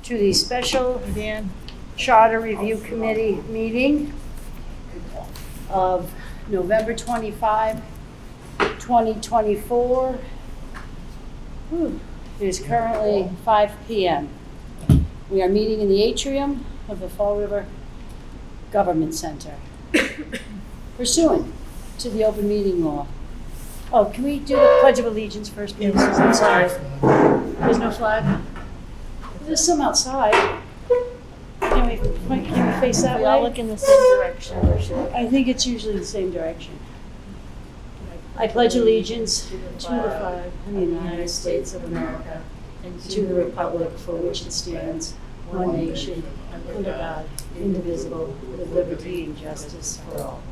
to the Special Dan? Charter Review Committee meeting of November 25, 2024. It is currently 5 p.m. We are meeting in the atrium of the Fall River Government Center. Pursuant to the open meeting law. Oh, can we do the Pledge of Allegiance first, please? I'm sorry. There's no flag? There's some outside. Can we face that We way? all look in the same direction, or should we? I think it's usually the same direction. I pledge allegiance to the flag of the United States of America and to the republic for which it stands, one nation, under God, indivisible, with liberty and justice for all.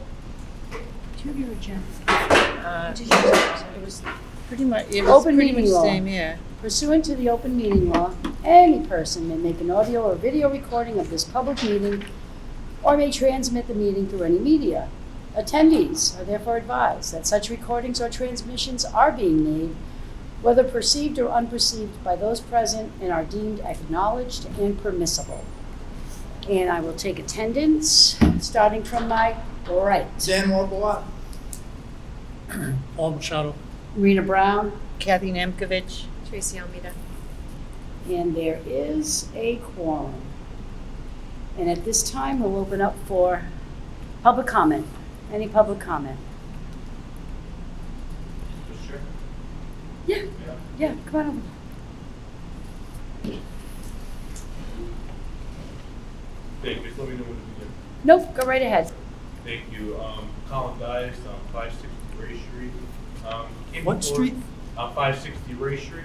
Do you have your agenda? Did you use it? It was pretty much, it was Open pretty meeting much the law. same, yeah. Pursuant to the open meeting law, any person may make an audio or video recording of this public meeting or may transmit the meeting through any media. Attendees are therefore advised that such recordings or transmissions are being made, whether perceived or unperceived, by those present and are deemed acknowledged and permissible. And I will take attendance, starting from my right. Dan Warbler. Paul Machado. Rena Brown, Kathy Nemkovich. Tracy Almeida. and there is a quorum. And at this time, we'll open up for public comment. Any public comment? Sure. Yeah, yeah, come on over. Thank you. Just let me know when to begin. Nope, go right ahead. Thank you. Colin Dias on 560 Ray Street. Came What before- street? 560 Ray Street.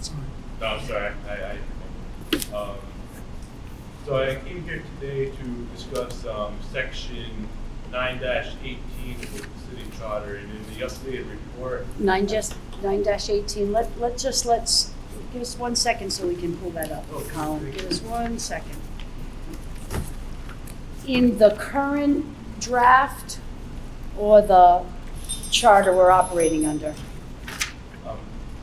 Sorry. No, sorry. So I came here today to discuss section 9-18 of the city charter, and in the updated report, 9-18, let's give us 1 second so we can pull that up, Okay, Colin. thank Give you. us 1 second. In the current draft or the charter we're operating under?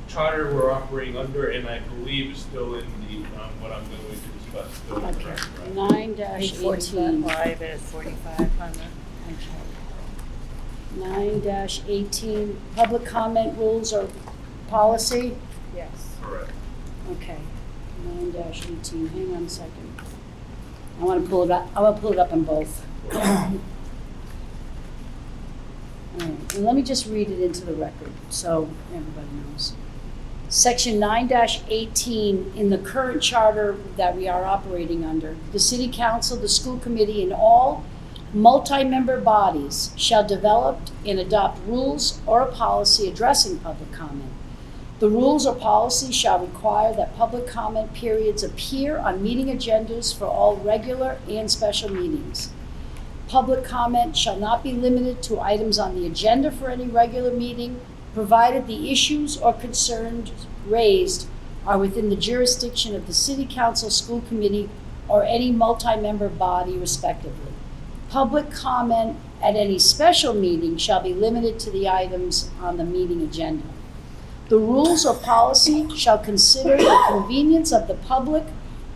charter we're operating under, and I believe is still in the what I'm going to discuss. Still Okay, correct. 9-18. 45 and 45 on the. Okay. 9-18, public comment rules or policy? Yes. Correct. Okay, 9-18, hang on a second. I want to pull it up, I want to pull it up on both. All right, and let me just read it into the record so everybody knows. Section 9-18 in the current charter that we are operating under, the city council, the school committee, and all multi-member bodies shall develop and adopt rules or a policy addressing public comment. The rules or policy shall require that public comment periods appear on meeting agendas for all regular and special meetings. Public comment shall not be limited to items on the agenda for any regular meeting, provided the issues or concerns raised are within the jurisdiction of the city council, school committee, or any multi-member body respectively. Public comment at any special meeting shall be limited to the items on the meeting agenda. The rules or policy shall consider the convenience of the public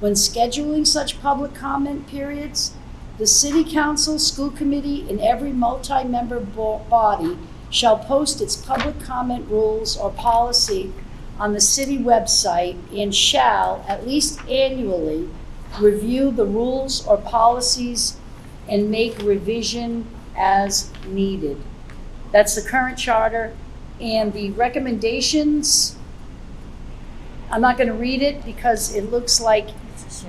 when scheduling such public comment periods. The city council, school committee, and every multi-member body shall post its public comment rules or policy on the city website and shall, at least annually, review the rules or policies and make revision as needed. That's the current charter, and the recommendations, I'm not going to read it because it looks like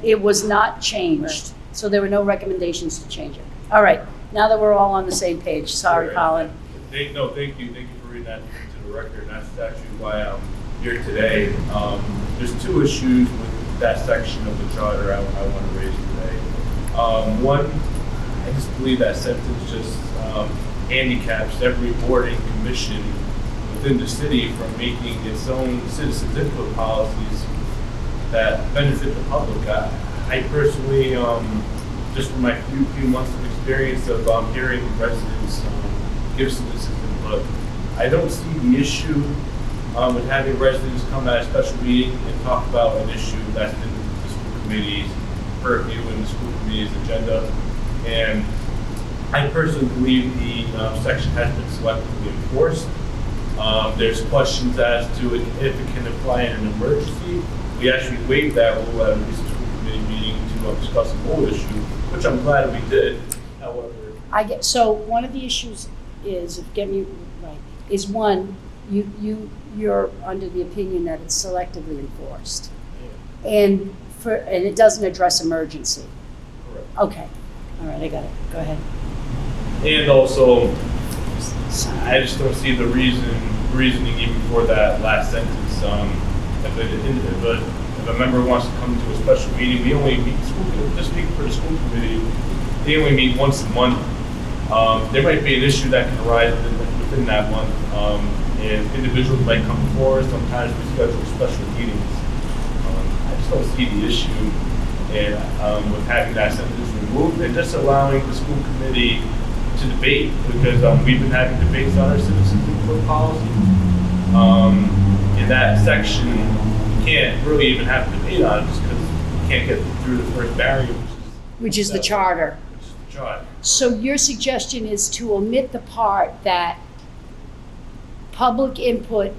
it was not changed. So there were no recommendations to change it. All right, now that we're all on the same page. Sorry, Colin. Thank you for reading that into the record, and that's actually why I'm here today. There's two issues with that section of the charter I want to raise today. One, I just believe that sentence just handicaps every board and commission within the city from making its own citizens input policies that benefit the public. I personally, just from my few months of experience of hearing residents give citizens input, I don't see the issue with having residents come at a special meeting and talk about an issue that's been committee's purview and the school committee's agenda. And I personally believe the section has been selectively enforced. There's questions as to if it can apply in an emergency. We actually waived that rule at a recent school committee meeting to discuss a whole issue, which I'm glad we did. However, So one of the issues is, get me right, is one, you're under the opinion that it's selectively enforced. And it doesn't address emergency. correct. Okay, all right, I got it, go ahead. And also, I just don't see the reasoning even for that last sentence. If a member wants to come to a special meeting, we only meet this week for the school committee. They only meet once a month. There might be an issue that can arise within that month, and individuals might come before us. Sometimes we schedule special meetings. I just don't see the issue and with having that sentence removed and just allowing the school committee to debate, because we've been having debates on our citizens input policy. In that section, you can't really even have a debate on it just because you can't get through the first barrier, Which is the charter. which is the charter. So your suggestion is to omit the part that public input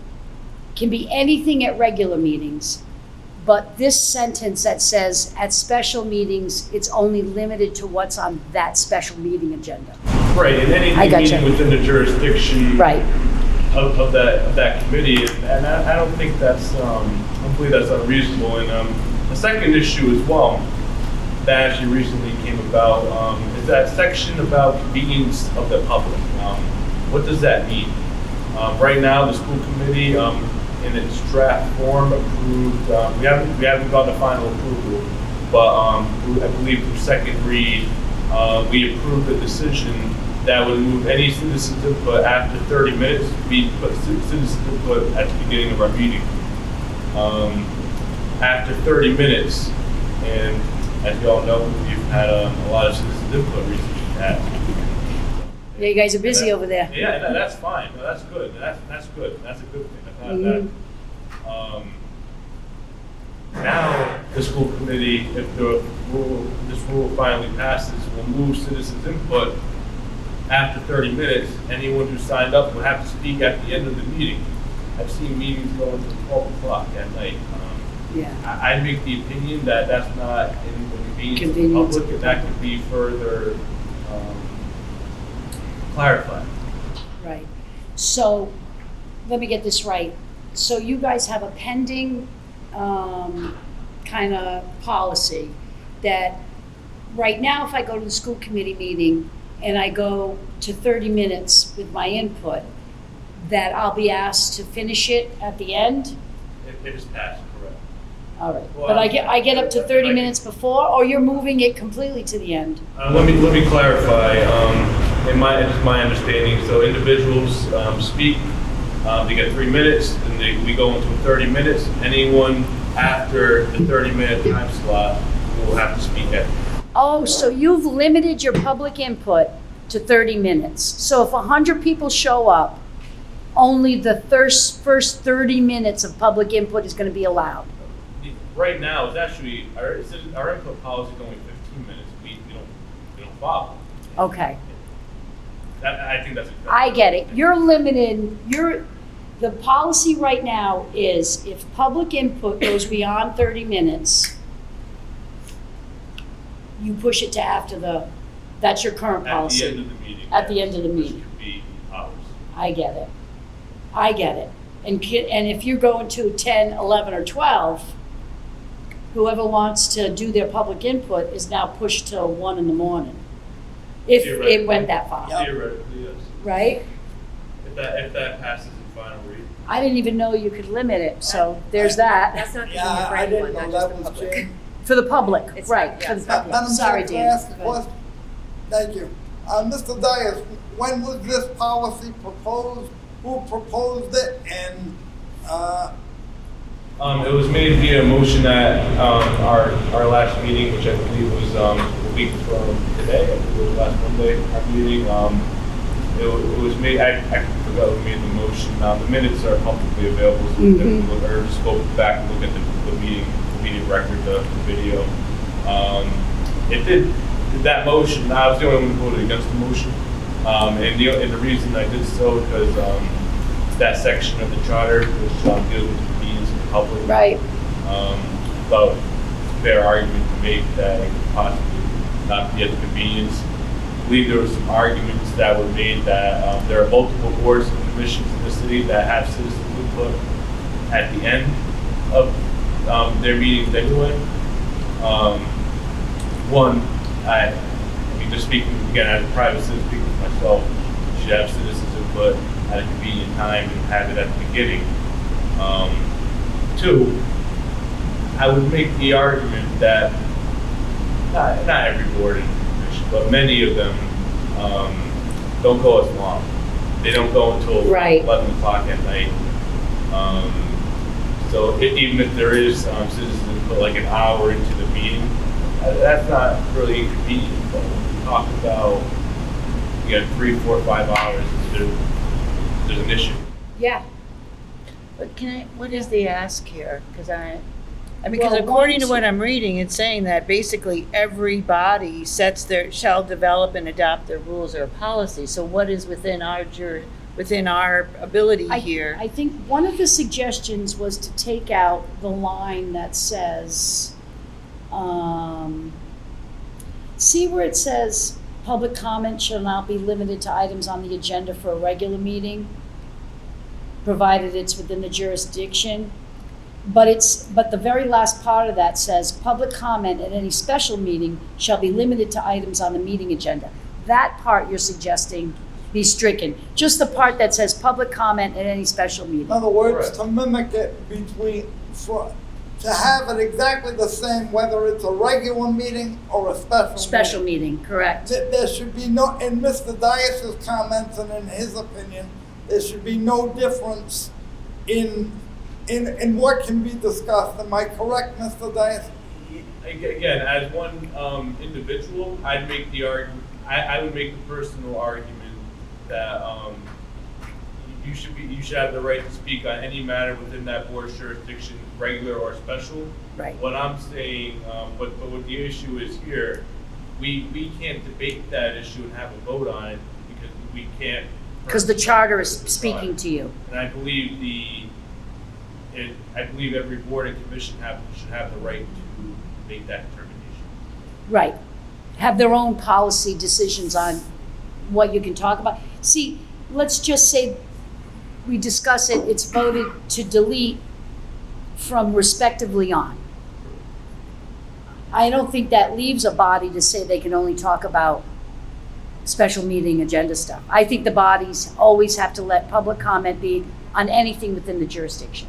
can be anything at regular meetings, but this sentence that says at special meetings, it's only limited to what's on that special meeting agenda. Right, and I anything gotcha. meeting within the jurisdiction Right, of that committee, and I don't think that's, I believe that's unreasonable. And the second issue as well, that actually recently came about, is that section about convenience of the public. What does that mean? Right now, the school committee, in its draft form, approved, we haven't gotten a final approval, but I believe through second read, we approved a decision that would move any citizens input after 30 minutes. We put citizens input at the beginning of our meeting. After 30 minutes, and as you all know, we've had a lot of citizens input recently. yeah, you guys are busy over there. Yeah, no, that's fine. No, that's good. That's good. That's a good thing. That's not bad. Now, the school committee, if this rule finally passes, will move citizens input after 30 minutes. Anyone who signed up will have to speak at the end of the meeting. I've seen meetings go until 12 o'clock at night. Yeah, I make the opinion that that's not in the convenience of the Convenience public, and that could be further clarified. right. So, let me get this right. So you guys have a pending kind of policy that right now, if I go to the school committee meeting and I go to 30 minutes with my input, that I'll be asked to finish it at the end? It is passed, correct. All right, Well, but I get up to 30 minutes before, or you're moving it completely to the end? Let me clarify. It's my understanding. So individuals speak. They get 3 minutes, and we go into 30 minutes. Anyone after the 30-minute time slot will have to speak at. Oh, so you've limited your public input to 30 minutes. So if 100 people show up, only the first 30 minutes of public input is going to be allowed. Right now, it's actually our input policy is only 15 minutes. We don't follow. Okay, I think that's exactly. I get it. You're limited, the policy right now is if public input goes beyond 30 minutes, you push it to after that's your current policy. At the end of the meeting. At the end of the meeting. Which could be hours. I get it. I get it. And if you're going to 10, 11, or 12, whoever wants to do their public input is now pushed till 1 in the morning. If it went that far, Theoretically, yes. right? If that passes in final read. I didn't even know you could limit it, so there's that. That's not Yeah, convenient for I anyone, didn't know not that just the was public. changed. For the public, It's right, not- for the yes. public. Madam Sorry, Chair, can I Dan. ask a Go ahead. question? Thank you. Mr. Dias, when was this policy proposed? Who proposed it? And, It was made via motion at our last meeting, which I believe was a week from today. I believe it was last Monday, our meeting. It was made, I forgot who made the motion. The minutes are publicly available, so we can look, or just go back and look at the meeting meeting record, the video. It did, that motion, I was the only one who voted against the motion. And the reason I did so, because that section of the charter, which deals with convenience of the public. Right. Thought it was a fair argument to make that it could possibly not be at the convenience. I believe there were some arguments that were made that there are multiple boards and commissions in the city that have citizen input at the end of their meetings anyway. One, I mean, just speaking again as a private citizen, speaking for myself, you should have citizens input at a convenient time and have it at the beginning. Two, I would make the argument that not every board and commission, but many of them don't go as long. They don't go until Right. 11 o'clock at night. So even if there is citizens input like an hour into the meeting, that's not really inconvenient. But when we talk about, you got 3, 4, 5 hours, there's an issue. Yeah. But what is the ask here? Because Well, according to one, what I'm reading, it's saying that basically every body shall develop and adopt their rules or policies. So what is within our ability here? I think one of the suggestions was to take out the line that says, see where it says, public comment shall not be limited to items on the agenda for a regular meeting, provided it's within the jurisdiction. But the very last part of that says, public comment at any special meeting shall be limited to items on the meeting agenda. That part you're suggesting be stricken. Just the part that says public comment at any special meeting. In other words, Correct. to mimic it to have it exactly the same, whether it's a regular meeting or a special. Special meeting, correct. There should be no, in Mr. Dias's comments and in his opinion, there should be no difference in what can be discussed. Am I correct, Mr. Dias? Again, as one individual, I'd make the argument. I would make the personal argument that you should have the right to speak on any matter within that board's jurisdiction, regular or special. Right. What I'm saying, but what the issue is here, we can't debate that issue and have a vote on it because we can't. Because the charter is speaking to you. And I believe every board and commission should have the right to make that determination. Right. Have their own policy decisions on what you can talk about. See, let's just say we discuss it, it's voted to delete from respectively on. I don't think that leaves a body to say they can only talk about special meeting agenda stuff. I think the bodies always have to let public comment be on anything within the jurisdiction.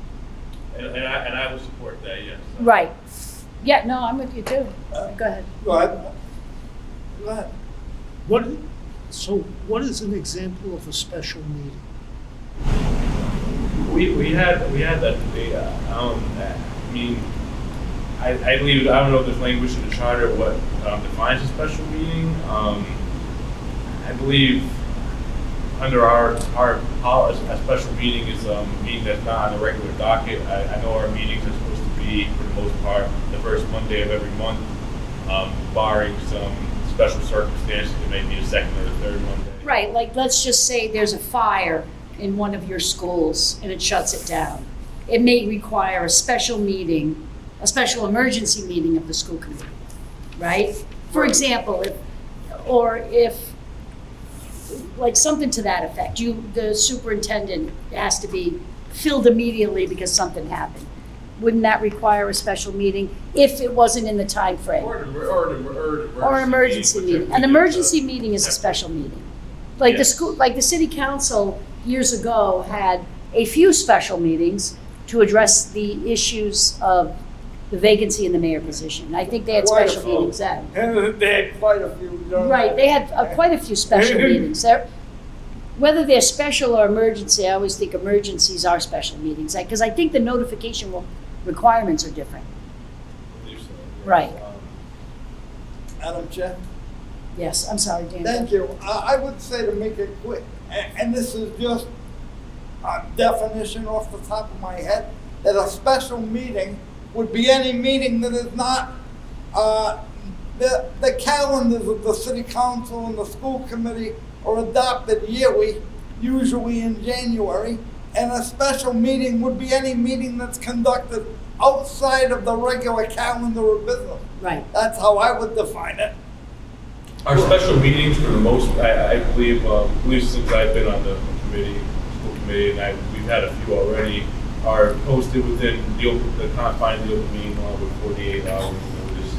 And I will support that, yes. Right. Yeah, no, I'm with you too. Go ahead. Go ahead. Go ahead. What is an example of a special meeting? We had that debate. I mean, I believe, I don't know if there's language in the charter what defines a special meeting. I believe under our policy, a special meeting is a meeting that's not on the regular docket. I know our meetings are supposed to be, for the most part, the first Monday of every month, barring some special circumstances. It may be a second or a third Monday. Right, like let's just say there's a fire in one of your schools and it shuts it down. It may require a special meeting, a special emergency meeting of the school committee, right? For example, if like something to that effect, the superintendent has to be filled immediately because something happened. Wouldn't that require a special meeting if it wasn't in the time frame? Or Or emergency meeting. An emergency meeting is a special meeting. Like the Yes. school, like the city council years ago had a few special meetings to address the issues of the vacancy in the mayor position. I think they had Quite a special few. meetings then. And they had quite a few. Right, they had quite a few special meetings. Whether they're special or emergency, I always think emergencies are special meetings, because I think the notification requirements are different. I believe so. Right. Madam Chair? Yes, I'm sorry, Dan. Thank you. I would say to make it quick, and this is just a definition off the top of my head, that a special meeting would be any meeting that is not, the calendars of the city council and the school committee are adopted yearly, usually in January, and a special meeting would be any meeting that's conducted outside of the regular calendar of business. Right. That's how I would define it. Our special meetings for the most, I believe, since I've been on the committee, school committee, and we've had a few already, are posted within the confines of the open meeting law with 48 hours notice.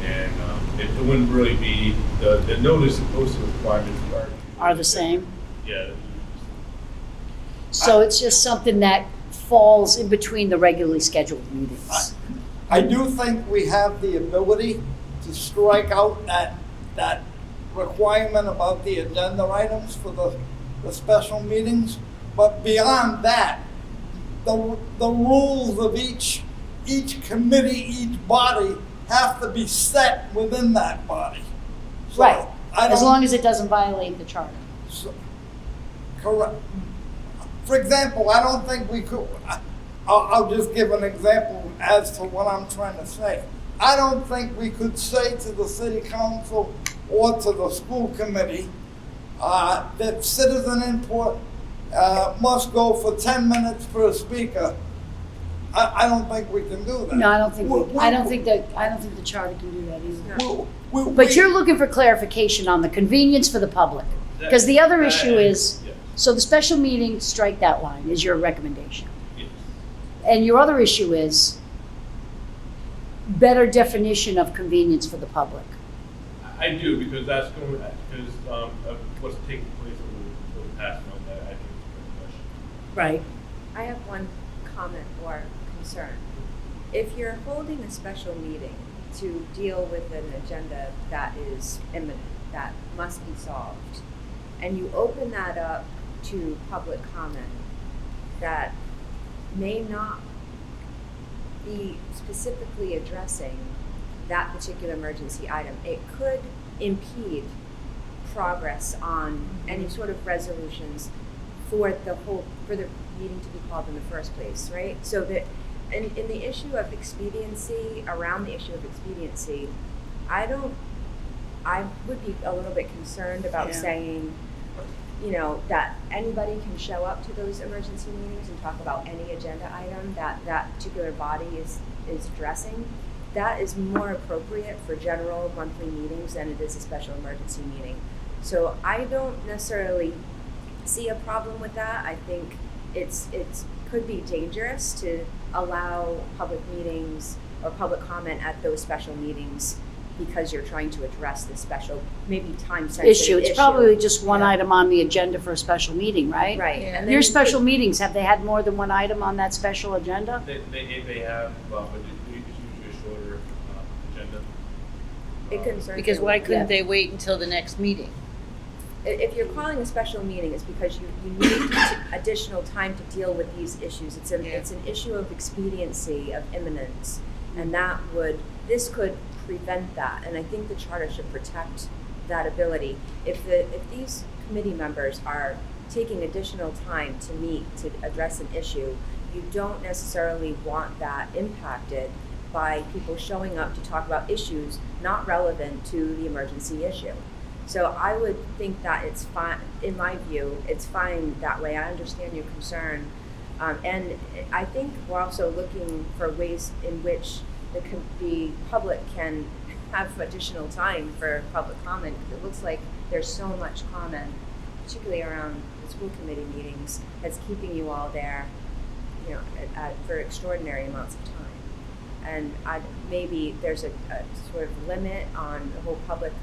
And it wouldn't really be, the notice and posting requirements Are the same? Yeah. So it's just something that falls in between the regularly scheduled meetings. I do think we have the ability to strike out that requirement about the agenda items for the special meetings. But beyond that, the rules of each committee, each body have to be set within that body. So Right, I as don't- long as it doesn't violate the charter. so- Correct. For example, I don't think we could, I'll just give an example as to what I'm trying to say. I don't think we could say to the city council or to the school committee that citizen input must go for 10 minutes per speaker. I don't think we can do that. No, I don't think, We- I don't think the charter can do that either. we- But we- you're looking for clarification on the convenience for the public. Because the other issue is, Yeah. so the special meeting, strike that line, is your recommendation. Yes. And your other issue is better definition of convenience for the public. I do, because that's going, because of what's taking place over the past month, I think it's a good question. Right. I have one comment or concern. If you're holding a special meeting to deal with an agenda that is imminent, that must be solved, and you open that up to public comment that may not be specifically addressing that particular emergency item, it could impede progress on any sort of resolutions for the meeting to be called in the first place, right? So that, in the issue of expediency, around the issue of expediency, I would be a little bit concerned about Yeah. saying, that anybody can show up to those emergency meetings and talk about any agenda item that particular body is addressing. That is more appropriate for general monthly meetings than it is a special emergency meeting. So I don't necessarily see a problem with that. I think it could be dangerous to allow public meetings or public comment at those special meetings because you're trying to address this special, maybe time-sensitive issue. It's probably just one Yeah. item on the agenda for a special meeting, right? Right. Yeah. And then Your you special could- meetings, have they had more than one item on that special agenda? They have, but it's usually a shorter agenda. It concerns Because me. why couldn't Yeah. they wait until the next meeting? If you're calling a special meeting, it's because you need additional time to deal with these issues. It's an issue of expediency, of imminence, and this could prevent that. And I think the charter should protect that ability. If these committee members are taking additional time to meet to address an issue, you don't necessarily want that impacted by people showing up to talk about issues not relevant to the emergency issue. So I would think that it's fine, in my view, it's fine that way. I understand your concern. And I think we're also looking for ways in which the public can have additional time for public comment. Because it looks like there's so much comment, particularly around the school committee meetings, that's keeping you all there, for extraordinary amounts of time. And maybe there's a sort of limit on the whole public,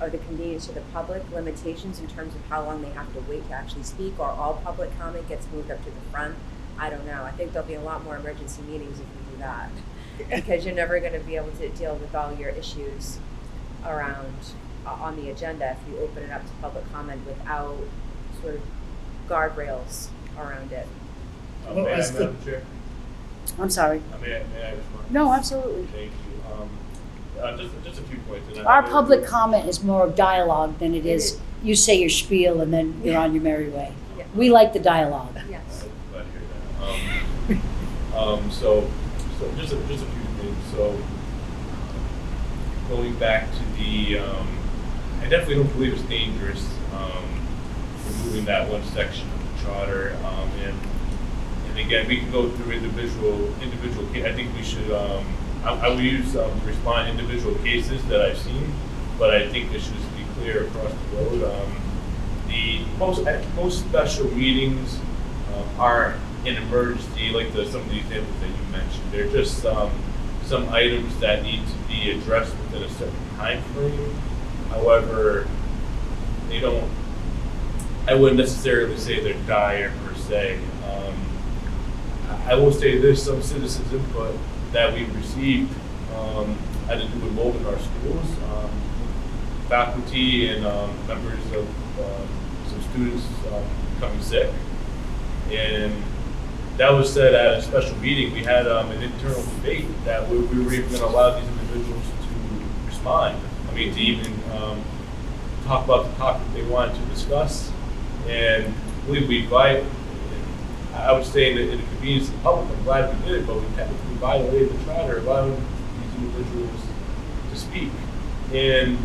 or the convenience to the public, limitations in terms of how long they have to wait to actually speak, or all public comment gets moved up to the front. I don't know. I think there'll be a lot more emergency meetings if we do that, because you're never going to be able to deal with all your issues around on the agenda if you open it up to public comment without sort of guardrails around it. Well, May I, as the- Madam Chair? I'm sorry. May I respond? No, absolutely. Thank you. Just a few points. and Our public comment is more of dialogue than it It is, is. you say your spiel and then you're on your merry way. Yeah. We like the dialogue. Yes. Glad to hear that. So So just a few things. So going back to the, I definitely don't believe it's dangerous removing that one section of the charter. And again, we can go through individual. I think we should. I will use respond individual cases that I've seen, but I think it should just be clear across the road. The most special meetings are an emergency, like some of the examples that you mentioned. They're just some items that need to be addressed within a certain time frame. However, they don't. I wouldn't necessarily say they're dire per se. I will say there's some citizens' input that we've received had to do with mold in our schools. Faculty and members of some students becoming sick. And that was said at a special meeting. We had an internal debate that we were even going to allow these individuals to respond. I mean, to even talk about the topic they wanted to discuss. And I believe I would say that in the convenience of the public, I'm glad we did it, but we technically violated the charter, allowing these individuals to speak. And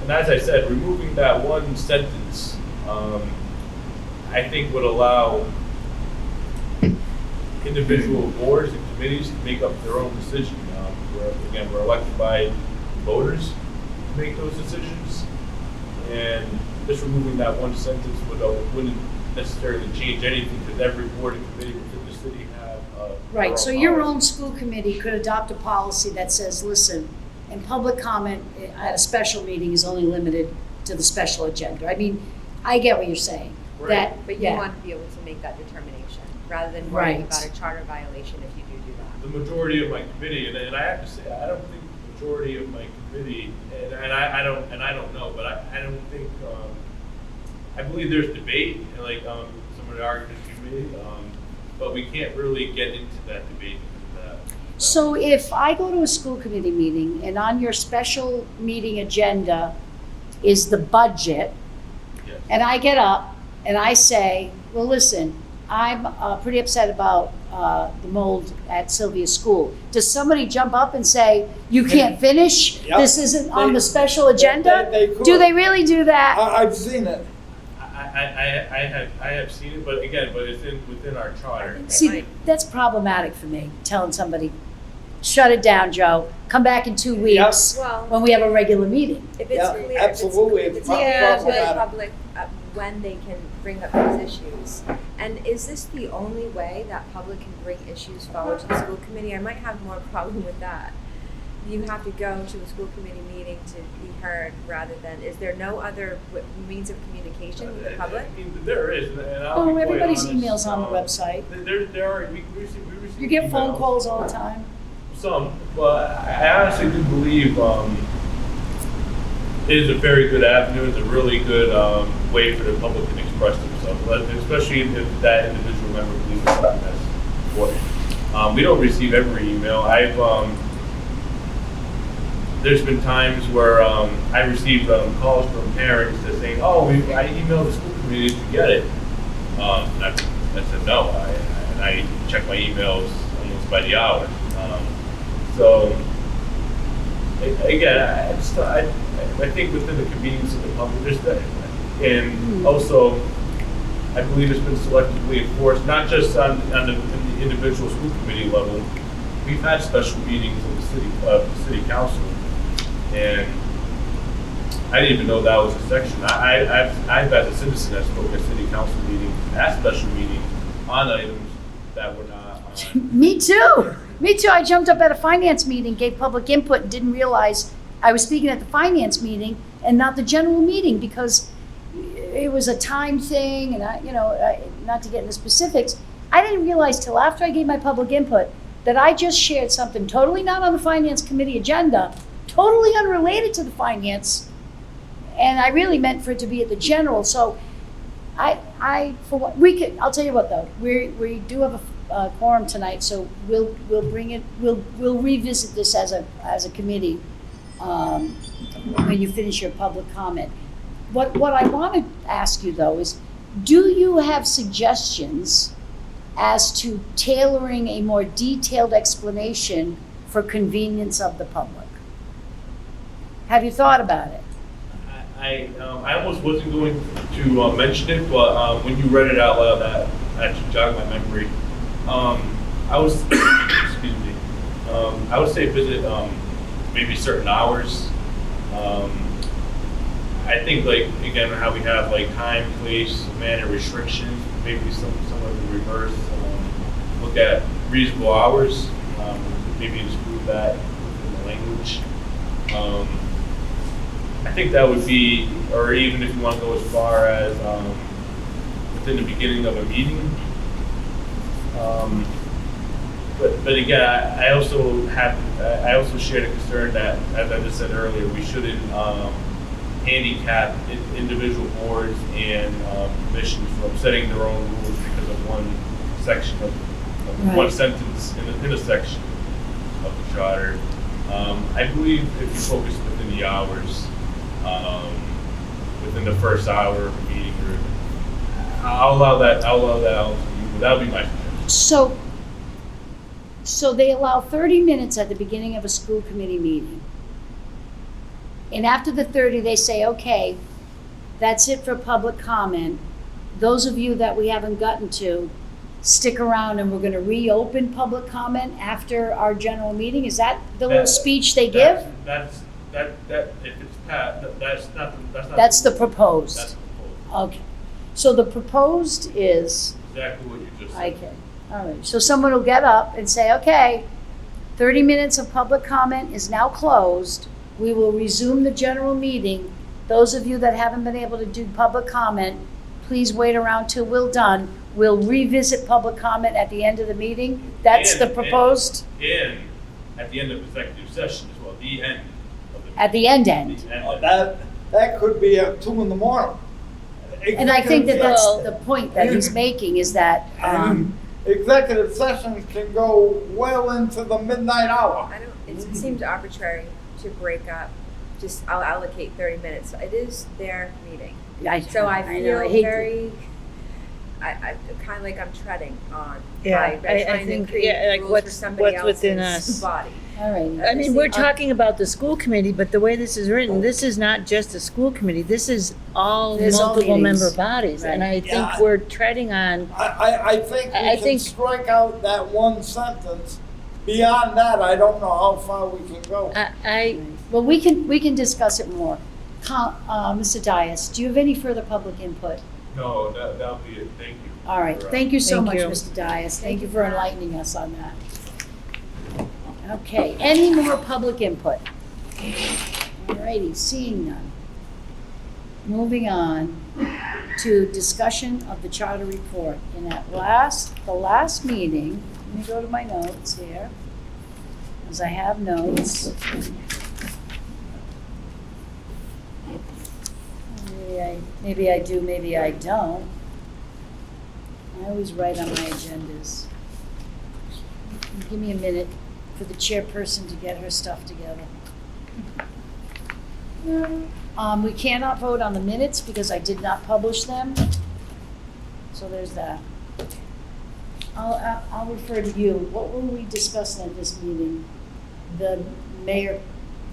as I said, removing that one sentence, I think would allow individual boards and committees to make up their own decision. We're elected by voters to make those decisions, and just removing that one sentence wouldn't necessarily change anything, because every board and committee within the city have Right, so your own school committee could adopt a policy that says, listen, and public comment at a special meeting is only limited to the special agenda. I mean, I get what you're saying. Right. That, But you yeah. want to be able to make that determination, rather than worrying Right. about a charter violation if you do that. The majority of my committee, and I have to say, I don't think the majority of my committee, and I don't know, but I don't think, I believe there's debate, and like some of the arguments you made, but we can't really get into that debate. So if I go to a school committee meeting and on your special meeting agenda is the budget, Yes. and I get up and I say, well, listen, I'm pretty upset about the mold at Sylvia's school. Does somebody jump up and say, you can't finish? Yep. This isn't on They- the special agenda? they could. Do they really do that? I've seen it. I have seen it, but again, it's within our charter. See, that's problematic for me, telling somebody, shut it down, Joe. Come back in 2 weeks Well, when we have a regular meeting. if it's Yeah, clear, absolutely, if it's it's clear not to the problematic. public when they can bring up those issues. And is this the only way that public can bring issues forward to the school committee? I might have more problem with that. You have to go to a school committee meeting to be heard, rather than, is there no other means of communication with the public? I mean, there is, and I'll be Oh, quite everybody's honest, emails on the website. There are, we receive You get phone emails. calls all the time. Some, but I honestly do believe it is a very good avenue. It's a really good way for the public to express themselves, especially if that individual member believes it's something that's important. We don't receive every email. There's been times where I received calls from parents that saying, "Oh, I emailed the school committee to get it." And I said no, and I check my emails almost by the hour. So again, I think within the convenience of the public, just that, and also I believe it's been selectively enforced, not just on the individual school committee level. We've had special meetings in the city council, and I didn't even know that was a section. I've as a citizen, I spoke at city council meetings, at special meetings, on items that were not on. Me too. Me too. I jumped up at a finance meeting, gave public input, and didn't realize I was speaking at the finance meeting and not the general meeting, because it was a time thing, and not to get into specifics, I didn't realize till after I gave my public input that I just shared something totally not on the finance committee agenda, totally unrelated to the finance, and I really meant for it to be at the general. So I'll tell you what though, we do have a quorum tonight, so we'll bring it, we'll revisit this as a committee when you finish your public comment. What I want to ask you though is, do you have suggestions as to tailoring a more detailed explanation for convenience of the public. Have you thought about it? I almost wasn't going to mention it, but when you read it out loud, that actually jogged my memory. I was, excuse me, I would say visit maybe certain hours. I think, like, again, how we have like time, place, manner restrictions, maybe some of the reverse. Look at reasonable hours, maybe include that in the language. I think that would be, or even if you want to go as far as within the beginning of a meeting. But again, I also share the concern that, as I just said earlier, we shouldn't handicap individual boards and commissions from setting their own rules because of one section of one Right. sentence in a section of the charter. I believe if you focus within the hours, within the first hour of the meeting, or I'll allow that out to you, but that would be my suggestion. So they allow 30 minutes at the beginning of a school committee meeting. And after the 30, they say, okay, that's it for public comment. Those of you that we haven't gotten to, stick around and we're gonna reopen public comment after our general meeting? Is that the little speech they give? That's if it's passed, that's not. That's the That's proposed. the proposal. Okay. So the proposed is, Exactly what you just said. okay, all right. So someone will get up and say, okay, 30 minutes of public comment is now closed. We will resume the general meeting. Those of you that haven't been able to do public comment, please wait around till we're done. We'll revisit public comment at the end of the meeting. That's the proposed, And at the end of executive session as well, the end of the. at the end. The end. That could be at 2 in the morning. And I think that that's Well- the point that he's making is that, Executive sessions can go well into the midnight hour. I don't, it seems arbitrary to break up, just, I'll allocate 30 minutes. It is their meeting. So I know, feel hate to- very, I kind of like I'm treading on Yeah, by I trying to think, create yeah, like rules for what's somebody within else's us. body. All right. I mean, we're talking about the school committee, but the way this is written, this is not just a school committee. This is all There's all multiple meetings. member bodies. And I Yeah. think we're treading on, I think I we can think- strike out that one sentence. Beyond that, I don't know how far we can go. Well, we can discuss it more. Mr. Dias, do you have any further public input? No, that'll be it. Thank you. All right, thank you so Thank much, you. Mr. Dias. Thank you for enlightening us on that. Okay, any more public input? All righty, seeing none. Moving on to discussion of the charter report. And at the last meeting, let me go to my notes here, because I have notes. Maybe I do, maybe I don't. I always write on my agendas. Give me a minute for the chairperson to get her stuff together. We cannot vote on the minutes because I did not publish them. So there's that. I'll refer to you. What were we discussing at this meeting? The mayor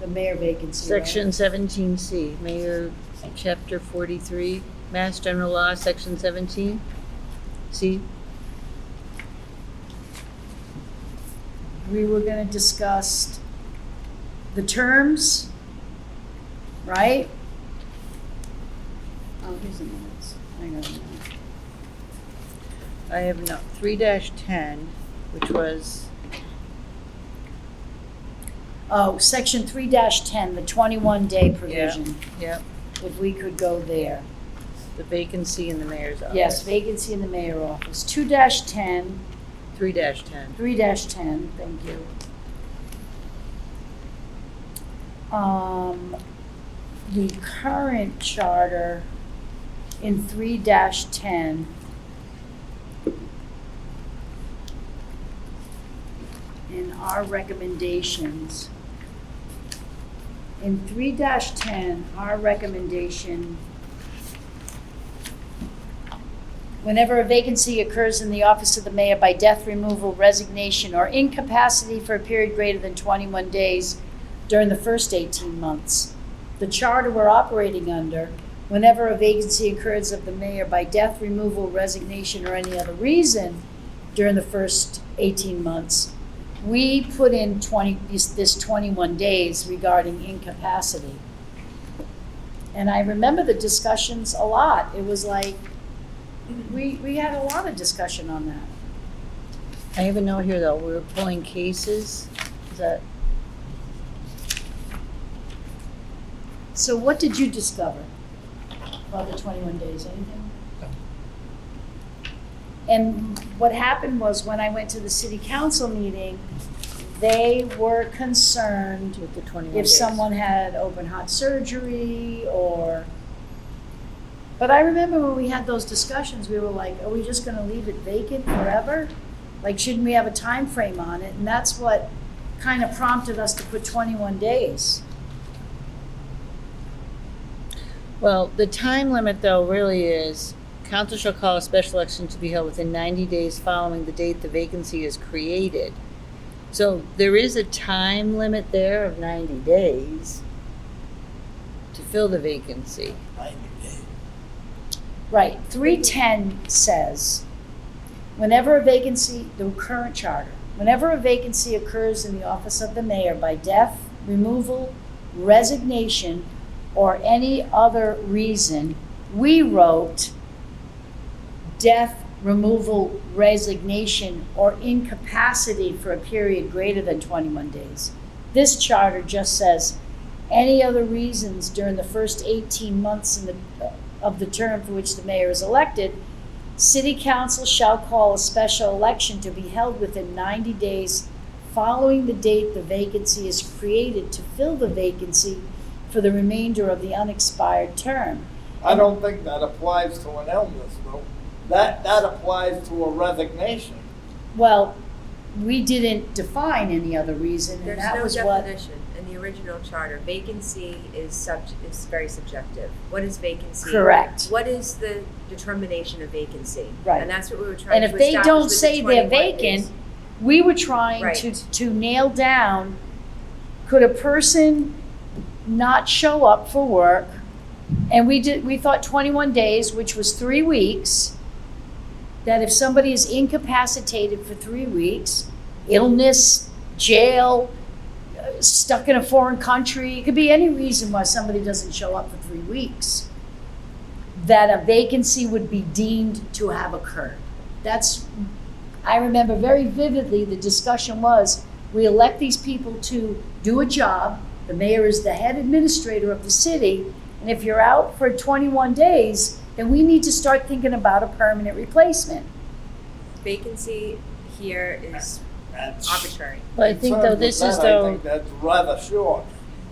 vacancy, right? Section 17C, Mayor, Chapter 43, Mass General Law, Section 17. C. We were gonna discuss the terms, right? Oh, here's the minutes. I got them now. I have no, 3-10, which was, Oh, section 3-10, the 21-day provision, yep, if we could go there. the vacancy in the mayor's office. Yes, vacancy in the mayor office. 2-10, 3-10. 3-10, thank you. The current charter in 3-10 in our recommendations. In 3-10, our recommendation whenever a vacancy occurs in the office of the mayor by death, removal, resignation, or incapacity for a period greater than 21 days during the first 18 months. The charter we're operating under, whenever a vacancy occurs of the mayor by death, removal, resignation, or any other reason during the first 18 months, we put in this 21 days regarding incapacity. And I remember the discussions a lot. It was like, we had a lot of discussion on that. I have a note here though, we're pulling cases, is that, So what did you discover about the 21 days? Anything? And what happened was when I went to the city council meeting, they were concerned with the 21 if days? someone had open heart surgery or, but I remember when we had those discussions, we were like, are we just gonna leave it vacant forever? Like, shouldn't we have a time frame on it? And that's what kind of prompted us to put 21 days. Well, the time limit though really is, council shall call a special election to be held within 90 days following the date the vacancy is created. So there is a time limit there of 90 days to fill the vacancy. Right, 310 says, whenever a vacancy, the current charter, whenever a vacancy occurs in the office of the mayor by death, removal, resignation, or any other reason, we wrote death, removal, resignation, or incapacity for a period greater than 21 days. This charter just says any other reasons during the first 18 months of the term for which the mayor is elected, city council shall call a special election to be held within 90 days following the date the vacancy is created to fill the vacancy for the remainder of the unexpired term. I don't think that applies to an illness, though. That applies to a resignation. Well, we didn't define any other reason, and There's that no was what, definition in the original charter. Vacancy is very subjective. What is vacancy? correct. What is the determination of vacancy? Right. And that's what we were trying And to if they establish don't with the say they're 21 days. vacant, we were trying Right. to nail down, could a person not show up for work? And we thought 21 days, which was 3 weeks, that if somebody is incapacitated for 3 weeks, illness, jail, stuck in a foreign country, it could be any reason why somebody doesn't show up for 3 weeks, that a vacancy would be deemed to have occurred. I remember very vividly, the discussion was, we elect these people to do a job, the mayor is the head administrator of the city, and if you're out for 21 days, then we need to start thinking about a permanent replacement. Vacancy here is That's- arbitrary. But I think in though, terms this of is that, I though, think that's rather short.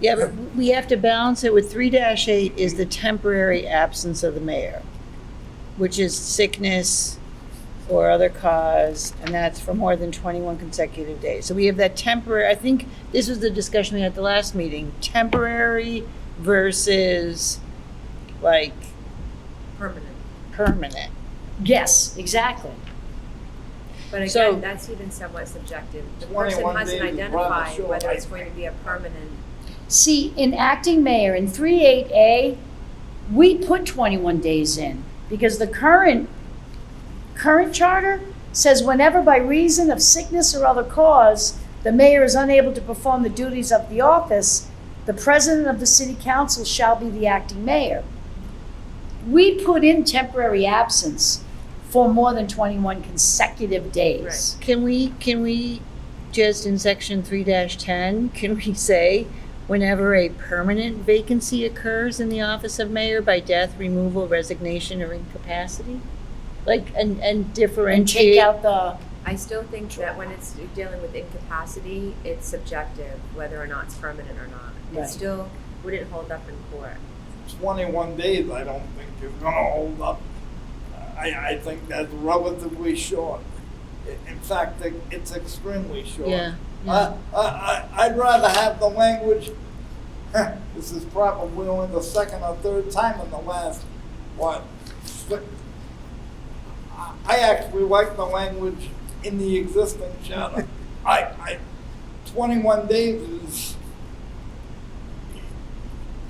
yeah, but we have to balance it with 3-8 is the temporary absence of the mayor, which is sickness or other cause, and that's for more than 21 consecutive days. So we have that temporary, I think this was the discussion we had at the last meeting, temporary versus like Permanent. permanent. Yes, exactly. But again, So- that's even somewhat subjective. The 21 person hasn't days is rather identified short, whether I it's going to be a permanent. See, in acting mayor, in 3.8A, we put 21 days in, because the current charter says whenever by reason of sickness or other cause, the mayor is unable to perform the duties of the office, the president of the city council shall be the acting mayor. We put in temporary absence for more than 21 consecutive days. Can we just in section 3-10, can we say whenever a permanent vacancy occurs in the office of mayor by death, removal, resignation, or incapacity? Like, and And differentiate. take out the, I still think that when it's dealing with incapacity, it's subjective, whether or not it's permanent or not. Right. It still wouldn't hold up in court. 21 days, I don't think is gonna hold up. I think that's relatively short. In fact, it's extremely short. Yeah. I'd rather have the language, this is probably only the second or third time in the last, I actually like the language in the existing charter. 21 days is,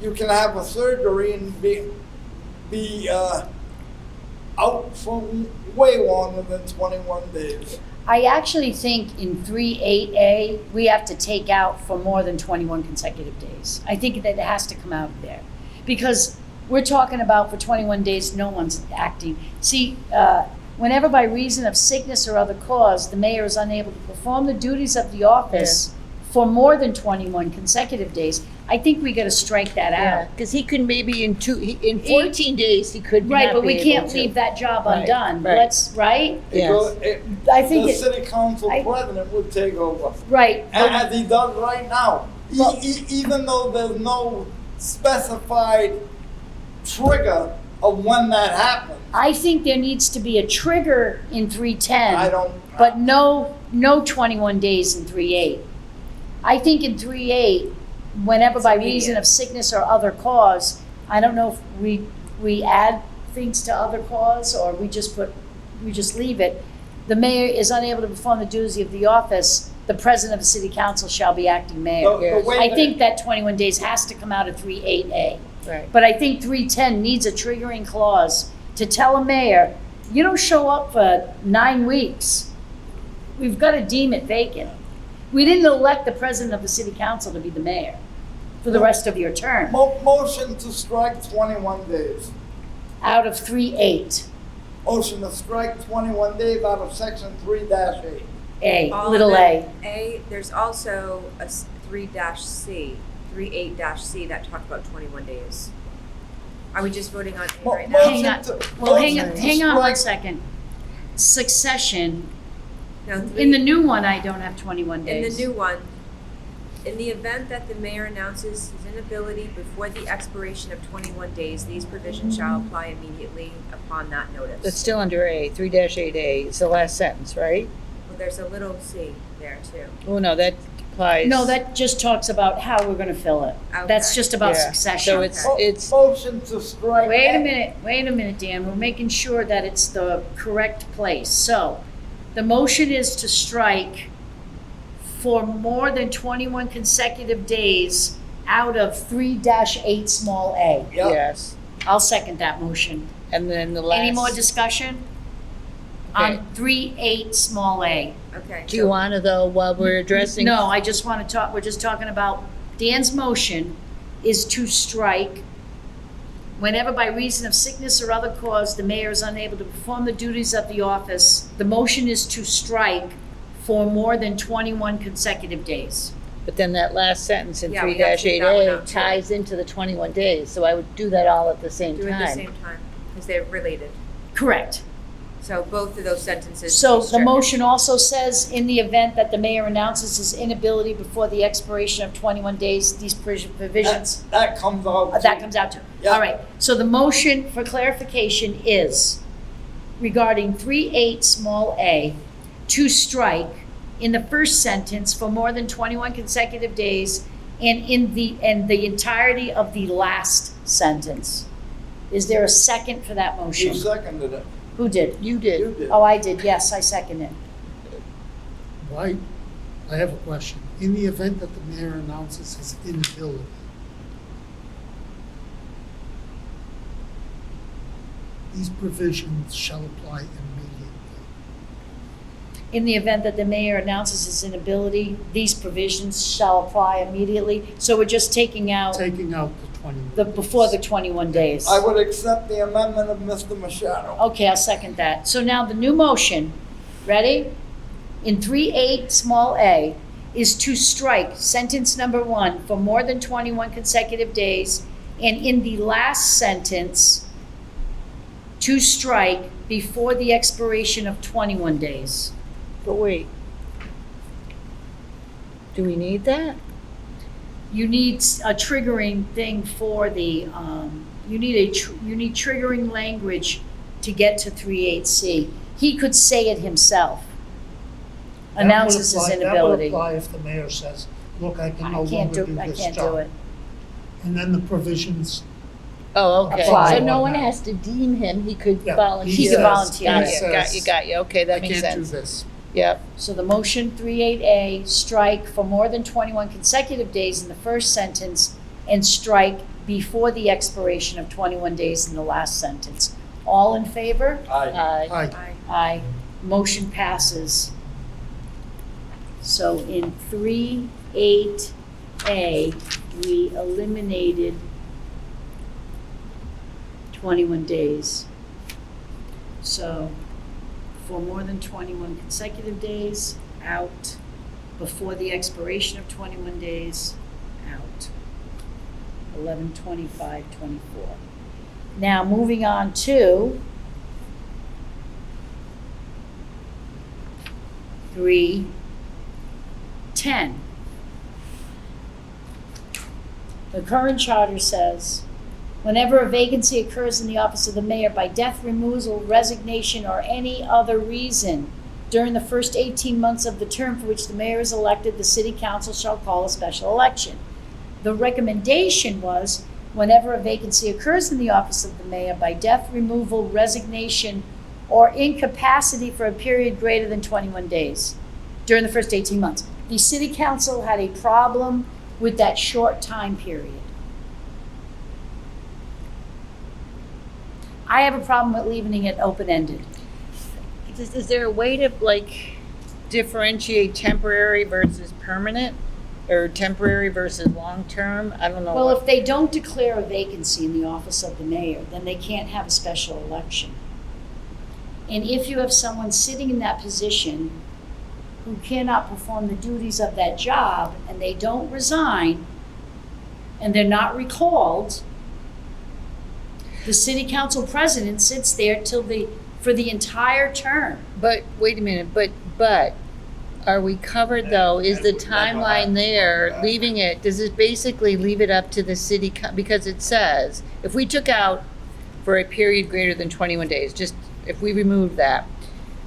you can have a surgery and be out for way longer than 21 days. I actually think in 3.8A, we have to take out for more than 21 consecutive days. I think that it has to come out there. Because we're talking about for 21 days, no one's acting. See, whenever by reason of sickness or other cause, the mayor is unable to perform the duties of the office for more than 21 consecutive days, I think we gotta strike that Yeah, out. because he can maybe in 14 days, he could Right, not but be we able can't to. leave that job Right, undone. right. Let's, right? Yes. I think The it- city council I- president would take over. Right. but- As he does right now. Well- Even though there's no specified trigger of when that happens. I think there needs to be a trigger in 310. I don't. But no 21 days in 3.8. I think in 3.8, whenever by reason immediate. of sickness or other cause, I don't know if we add things to other cause or we just leave it. The mayor is unable to perform the duties of the office, the president of the city council shall be acting mayor. The way I that- think that 21 days has to come out of 3.8A. Right. But I think 310 needs a triggering clause to tell a mayor, you don't show up for 9 weeks, we've got to deem it vacant. We didn't elect the president of the city council to be the mayor for the rest of your term, Motion to strike 21 days. out of 3.8A, Motion to strike 21 days out of section 3-8. All little of a. it. There's also a 3-C, 3.8-C that talk about 21 days. Are we just voting on A right now? Hang on. Well, hang motion to on one strike- second. Succession, No, in the new one, I don't have 21 In days. the new one, in the event that the mayor announces his inability before the expiration of 21 days, these provisions shall apply immediately upon that notice. That's still under A, 3-8A, it's the last sentence, right? Well, there's a little C there too. Oh, no, that applies. No, that just talks about how we're going to fill it. That's Okay. just about Yeah. succession. So it's, Mo- it's, Motion to strike. Wait a minute, Dan. We're making sure that it's the correct place. So, the motion is to strike for more than 21 consecutive days out of 3-8 small a. Yep. yes. I'll second that motion. And then the last. Any more discussion? Okay. On 3-8 small a. Okay. Do you want to, though, while we're addressing? No, I just want to talk, we're just talking about, Dan's motion is to strike whenever by reason of sickness or other cause, the mayor is unable to perform the duties of the office, the motion is to strike for more than 21 consecutive days. But then that last sentence in Yeah, we gotta take that one 3-8A out, too. ties into the 21 days, so I would do that all at the same Do it at the time. same time, because they're related. Correct. So both of those sentences. So should be the stricken. motion also says, in the event that the mayor announces his inability before the expiration of 21 days, these provisions. That comes out. That comes out to. Yeah. All right, so the motion for clarification is regarding 3-8 small a, to strike in the first sentence for more than 21 consecutive days and in the entirety of the last sentence. Is there a second for that You motion? seconded it. Who did? You You did. did. Oh, I did, yes, I second it. Why, I have a question. In the event that the mayor announces his inability, these provisions shall apply immediately. In the event that the mayor announces his inability, these provisions shall apply immediately. So we're just taking out Taking out the 21 the, days. before the 21 days. I would accept the amendment of Mr. Machado. Okay, I'll second that. So now the new motion, ready? In 3-8 small a, is to strike sentence number 1 for more than 21 consecutive days, and in the last sentence, to strike before the expiration of 21 days. But wait. Do we need that? You need a triggering thing for the, you need triggering language to get to 3-8C. He could say it himself. That would Announces his apply- inability. That would apply if the mayor says, look, I can no I can't longer do do, I this can't do job. it. And then the provisions Oh, okay. Apply. So no one has to deem him, he could Yeah, volunteer. He could volunteer, Got yeah. you, got you. Okay, I that makes can't do sense. this. Yep. So the motion 38A, strike for more than 21 consecutive days in the first sentence and strike before the expiration of 21 days in the last sentence. All in favor? Aye. Aye. Aye. Aye. Motion passes. So in 38A, we eliminated 21 days. So for more than 21 consecutive days, out. Before the expiration of 21 days, out. 11/25/24. Now, moving on to 3:10. The current charter says, whenever a vacancy occurs in the office of the mayor by death, removal, resignation, or any other reason during the first 18 months of the term for which the mayor is elected, the city council shall call a special election. The recommendation was, whenever a vacancy occurs in the office of the mayor by death, removal, resignation, or incapacity for a period greater than 21 days during the first 18 months. The city council had a problem with that short time period. I have a problem with leaving it open-ended. Is there a way to like differentiate temporary versus permanent? Or temporary versus long-term? I don't know. Well, what- if they don't declare a vacancy in the office of the mayor, then they can't have a special election. And if you have someone sitting in that position who cannot perform the duties of that job and they don't resign and they're not recalled, the city council president sits there for the entire term. But, wait a minute, but are we covered though? Is the timeline there, leaving it, does it basically leave it up to the city, because it says, if we took out for a period greater than 21 days, just if we remove that,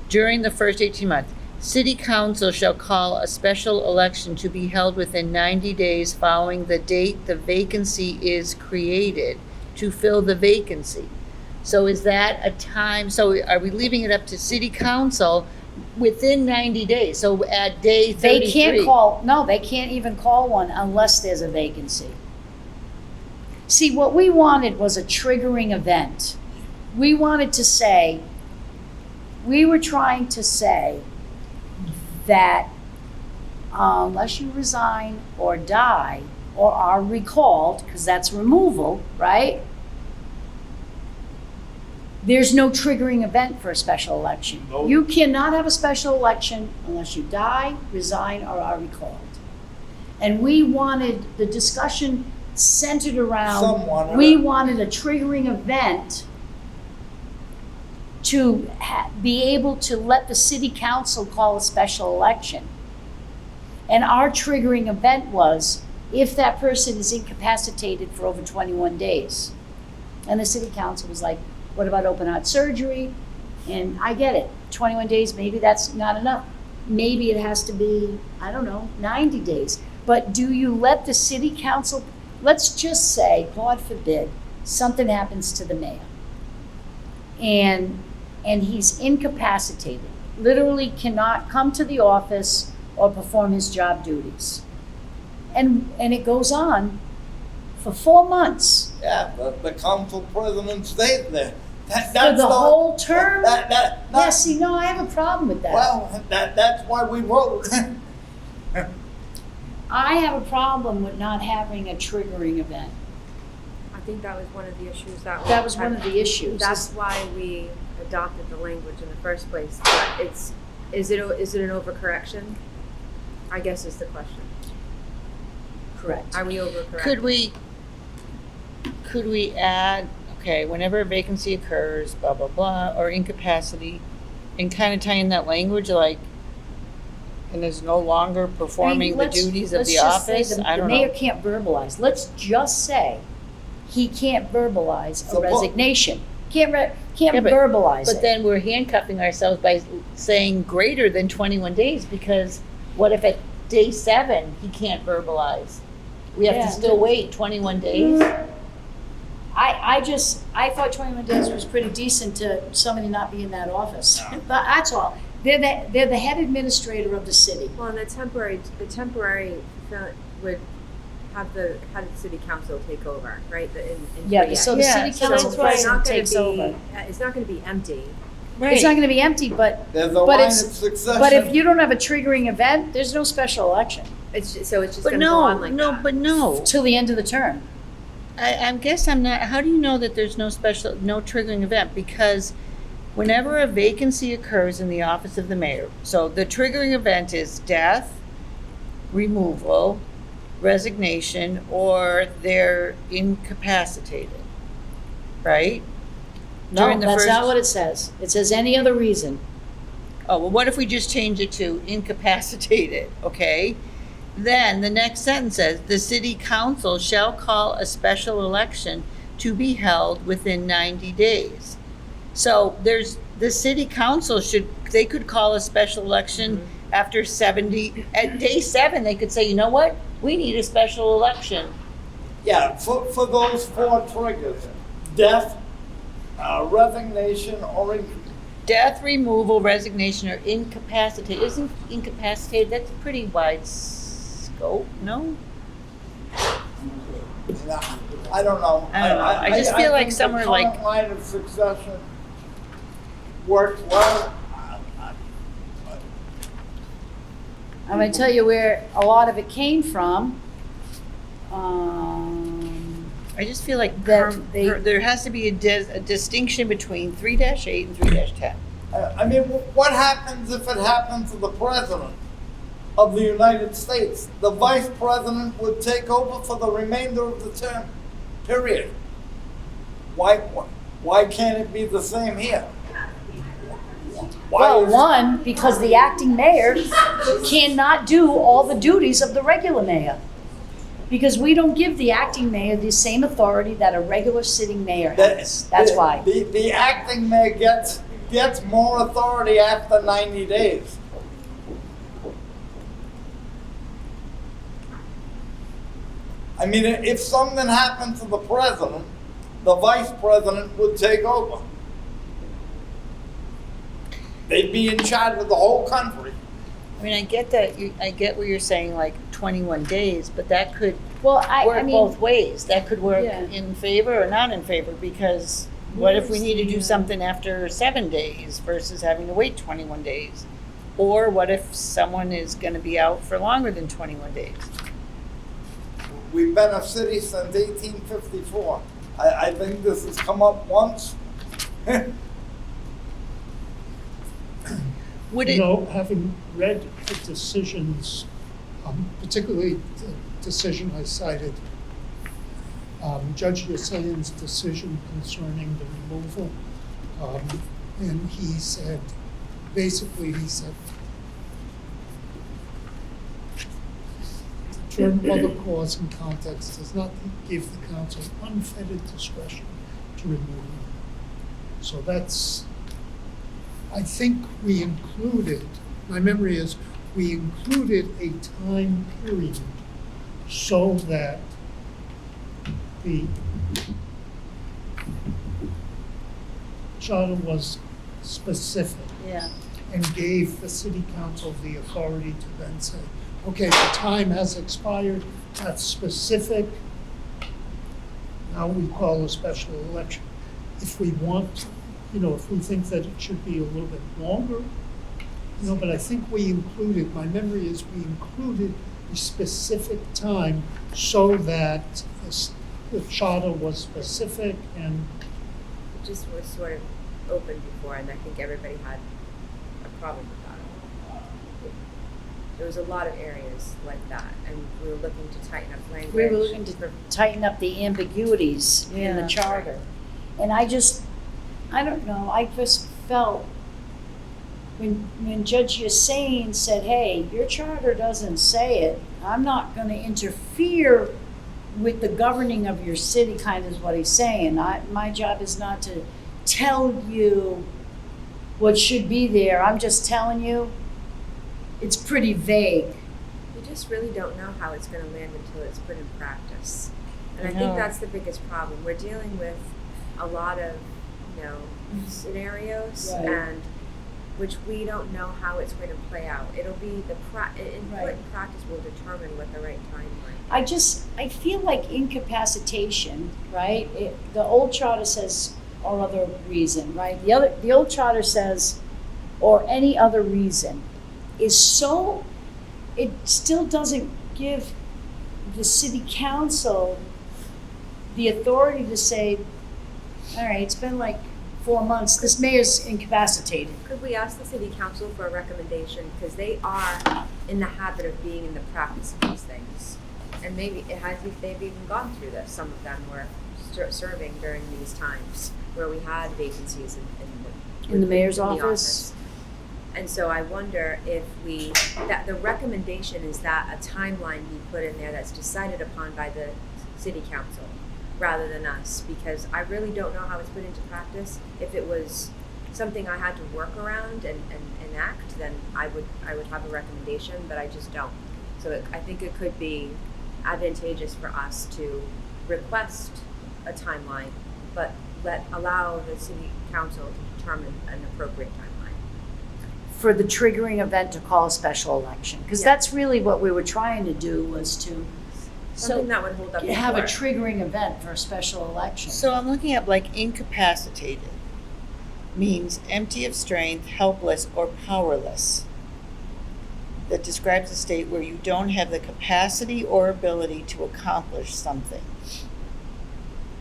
during the first 18 months, city council shall call a special election to be held within 90 days following the date the vacancy is created to fill the vacancy. So is that a time, so are we leaving it up to city council within 90 days? So at day 33? They can't even call one unless there's a vacancy. See, what we wanted was a triggering event. We were trying to say that unless you resign or die or are recalled, because that's removal, right? There's no triggering event for a special election. Nope. You cannot have a special election unless you die, resign, or are recalled. And we wanted the discussion centered around, we wanted a triggering event to be able to let the city council call a special election. And our triggering event was if that person is incapacitated for over 21 days. And the city council was like, what about open heart surgery? And I get it, 21 days, maybe that's not enough. Maybe it has to be, 90 days. But do you let the city council, let's just say, God forbid, something happens to the mayor. And he's incapacitated, literally cannot come to the office or perform his job duties. And it goes on for 4 months. Yeah, the council president stays there. For the whole term? Yeah, I have a problem with that. well, that's why we vote. I have a problem with not having a triggering event. I think that was one of the issues that. That was one of the issues. That's why we adopted the language in the first place, but is it an overcorrection? I guess is the question. Correct. Are we overcorrecting? Could we add, okay, whenever a vacancy occurs, blah, blah, blah, or incapacity, and kind of tie in that language, like, and is no longer performing the duties of the office? I don't The mayor know. can't verbalize. Let's just say he can't verbalize So a what- resignation. Can't Yeah, but- verbalize it. But then we're handcuffing ourselves by saying greater than 21 days, because what if at day 7, he can't verbalize? We have Yeah. to still wait 21 days? I thought 21 days was pretty decent to somebody not be in that office. But that's all. They're the head administrator of the city. Well, and the temporary would have the city council take over, right? Yeah, so the Yeah, city so council that's why it's president takes over. It's not gonna be empty. It's not gonna be empty, but There's a line of it's, succession. but if you don't have a triggering event, there's no special election It's just But gonna go on no, like no, that. but no. till the end of the term. I guess I'm not, how do you know that there's no triggering event? Because whenever a vacancy occurs in the office of the mayor, so the triggering event is death, removal, resignation, or they're incapacitated, right? No, During the that's first- not what it says. It says any other reason. Oh, well, what if we just change it to incapacitated, okay? Then the next sentence says, the city council shall call a special election to be held within 90 days. So the city council they could call a special election after 70, at day 7, they could say, you know what? We need a special election. Yeah, for those 4 triggers, death, resignation, or Death, removal, resignation, or incapacitated. Isn't incapacitated, that's a pretty wide scope, no? I don't know. I don't know. I just feel like think somewhere the like- current line of succession works well. I'm gonna tell you where a lot of it came from. I just feel like That there has to be a distinction between 3-8 and 3-10. I mean, what happens if it happens to the president of the United States? The vice president would take over for the remainder of the term, period. Why can't it be the same here? Why Well, is- one, because the acting mayor cannot do all the duties of the regular mayor. Because we don't give the acting mayor the same authority that a regular sitting mayor has. That's why. The acting mayor gets more authority after 90 days. I mean, if something happened to the president, the vice president would take over. They'd be in charge of the whole country. I mean, I get that, I get what you're saying, like 21 days, but that could Well, I work mean, both ways. That could work Yeah. in favor or not in favor, because what if we need to do something after 7 days versus having to wait 21 days? Or what if someone is gonna be out for longer than 21 days? We've been a city since 1854. I think this has come up once. Would You it, know, having read the decisions, particularly the decision I cited, Judge Yassayin's decision concerning the removal, and he said, basically, he said, the term other cause and context does not give the council unfettered discretion to remove them. So that's, I think we included, my memory is, we included a time period so that the charter was specific yeah, and gave the city council the authority to then say, okay, the time has expired, that's specific. Now we call a special election. If we want, you know, if we think that it should be a little bit longer, you know, but I think we included, my memory is we included a specific time so that the charter was specific and It just was sort of open before, and I think everybody had a problem with that. There was a lot of areas like that, and we were looking to tighten up language. we were looking to tighten up the ambiguities in the Yeah. charter. And I don't know, I just felt when Judge Hussein said, hey, your charter doesn't say it, I'm not gonna interfere with the governing of your city, kind of is what he's saying. My job is not to tell you what should be there, I'm just telling you, it's pretty vague. We just really don't know how it's gonna land until it's put in practice. And I I think know. that's the biggest problem. We're dealing with a lot of, scenarios, Right. and which we don't know how it's going to play out. It'll be input Right. and practice will determine what the right timeline. I feel like incapacitation, right? The old charter says, or other reason, right? The old charter says, or any other reason, is so, it still doesn't give the city council the authority to say, all right, it's been like 4 months, this mayor's incapacitated. Could we ask the city council for a recommendation, because they are in the habit of being in the practice of these things. And maybe they've even gone through this, some of them were serving during these times where we had vacancies In the mayor's in office? And so I wonder if that the recommendation is that a timeline be put in there that's decided upon by the city council rather than us, because I really don't know how it's put into practice. If it was something I had to work around and enact, then I would have a recommendation, but I just don't. So I think it could be advantageous for us to request a timeline, but allow the city council to determine an appropriate timeline. For the triggering event to call a special election, because Yeah. that's really what we were trying to do, was to Something that would hold up have a before. triggering event for a special election. So I'm looking at like incapacitated means empty of strength, helpless, or powerless. That describes a state where you don't have the capacity or ability to accomplish something.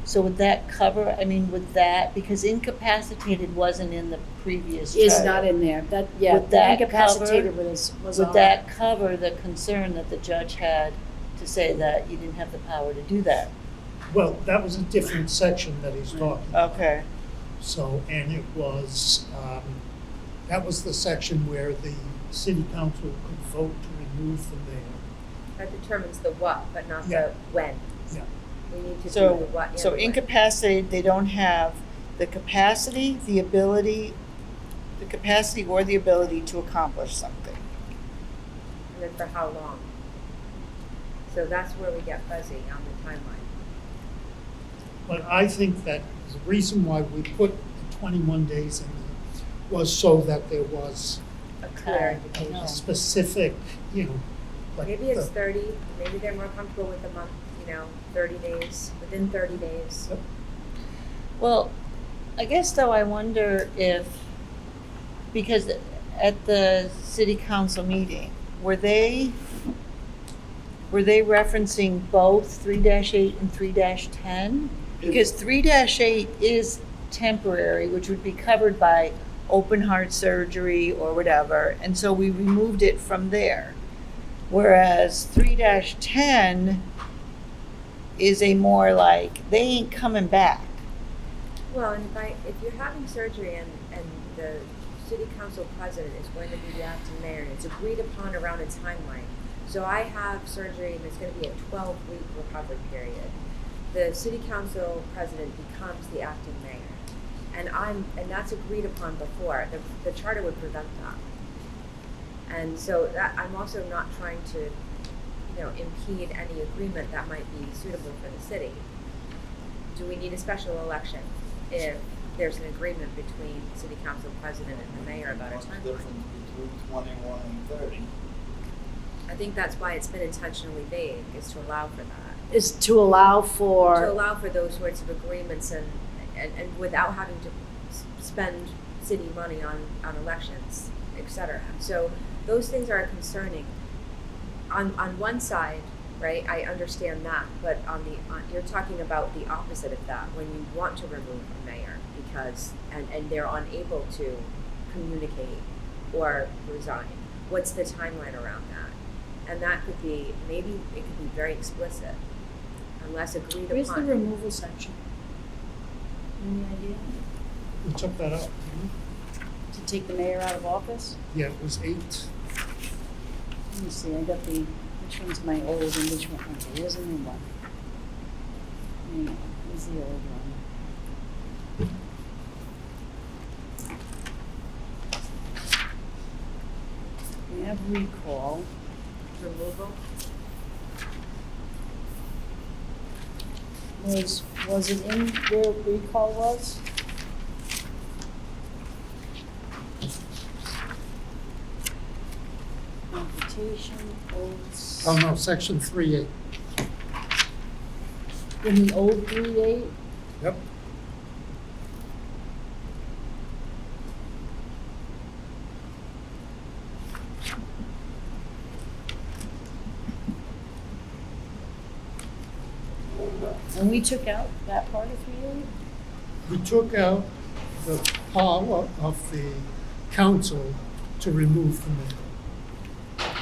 So would that cover, would that, because incapacitated wasn't in the previous Is charter. not in there. That, Would that incapacitated cover- was Would on. that cover the concern that the judge had to say that you didn't have the power to do that? Well, that was a different section that he's talking about. Okay. So, and it was, that was the section where the city council could vote to remove the mayor. That determines the what, but not Yeah. the when. Yeah. We need to do the So, what and so the when. incapacitated, they don't have the capacity, the ability, or the ability to accomplish something. And then for how long? So that's where we get fuzzy on the timeline. But I think that the reason why we put the 21 days in there was so that there was A clear I know. a specific, like. Maybe it's the- 30, maybe they're more comfortable with the month, 30 days, within 30 days. Yep. Well, I guess though I wonder if, because at the city council meeting, were they referencing both 3-8 and 3-10? Because 3-8 is temporary, which would be covered by open heart surgery or whatever, and so we removed it from there. Whereas 3-10 is a more like, they ain't coming back. Well, and if you're having surgery and the city council president is going to be the acting mayor, and it's agreed upon around a timeline. So I have surgery and it's going to be a 12-week recovery period. The city council president becomes the acting mayor. And that's agreed upon before. The charter would prevent that. And so that I'm also not trying to, impede any agreement that might be suitable for the city. Do we need a special election if there's an agreement between the city council president and the mayor about a What's the timeline? difference between 21 and 30? I think that's why it's been intentionally vague, is to allow for that. Is to allow To for, allow for those sorts of agreements and without having to spend city money on elections, et cetera. So those things are concerning. On one side, right, I understand that, but you're talking about the opposite of that, when you want to remove a mayor because, and they're unable to communicate or resign. What's the timeline around that? And that could be, maybe it could be very explicit, unless agreed where's the upon. removal section? Any idea? We took that out. To take the mayor out of office? Yeah, it was 8. Let me see, I got which one's my old and which one, okay, here's the new one. Hang on, here's the old one. We have recall. Removal? Was Was it in where recall was? Amputation, oaths. Oh, no, section 3A. In the old 3A? Yep. And we took out that part of 3A? We took out the power of the council to remove the mayor.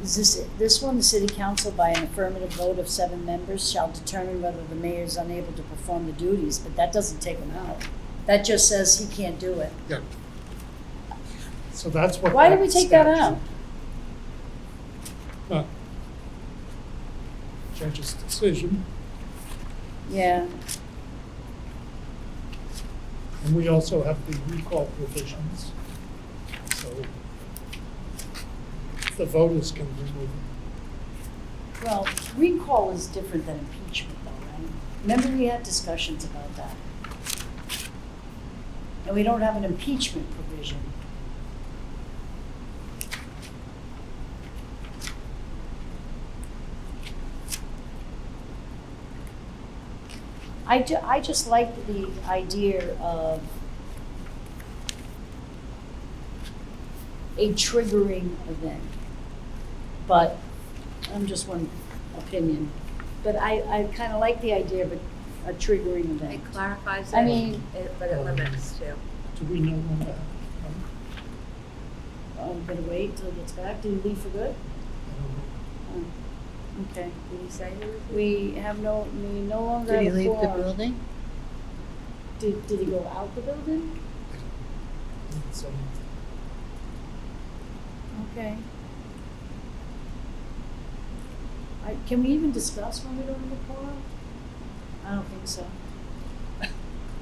Is this one, the city council by an affirmative vote of 7 members shall determine whether the mayor is unable to perform the duties, but that doesn't take him out. That just says he can't do it. Yeah. So that's what. Why did we take that out? Judge's decision, Yeah, and we also have the recall provisions. So the voters can remove it. well, recall is different than impeachment though, right? Remember we had discussions about that? And we don't have an impeachment provision. I just like the idea of a triggering event. But I'm just one opinion. But I kind of like the idea of a triggering event. It clarifies I it, mean- but it limits too. Do we know when that? I'm gonna wait till he gets back. Did he leave for good? I don't know. Oh, okay. Did he say he was? We no longer Did he have a leave the quorum. building? Did he go out the building? I don't know. So, Okay. Can we even discuss when we don't have a quorum? I don't think so.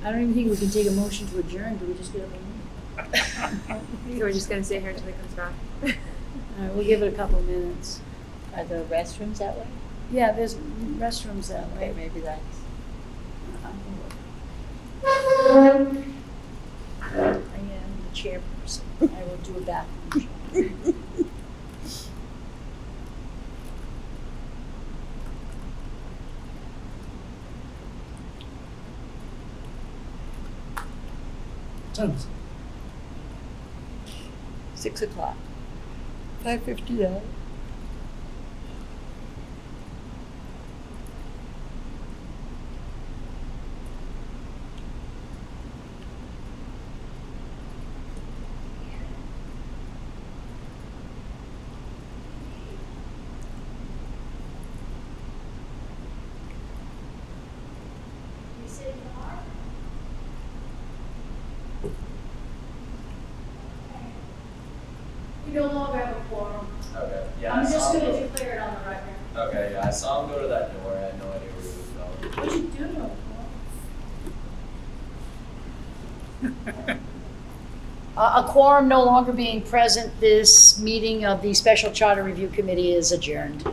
I don't even think we can take a motion to adjourn. Do we just get up and leave? We're just gonna sit here until he comes back. All right, we'll give it a couple minutes. Are there restrooms that way? Yeah, there's restrooms that Okay, way. maybe that's. I am the chairperson. I will do a bathroom show. Tons. 6 o'clock. 5:59. We no longer have a quorum. Okay, yeah. I'm I just saw him gonna go- declare it on the record. Okay, yeah, I saw him go to that door. I had no idea where he was going. What'd you do to him? A quorum no longer being present, this meeting of the Special Charter Review Committee is adjourned.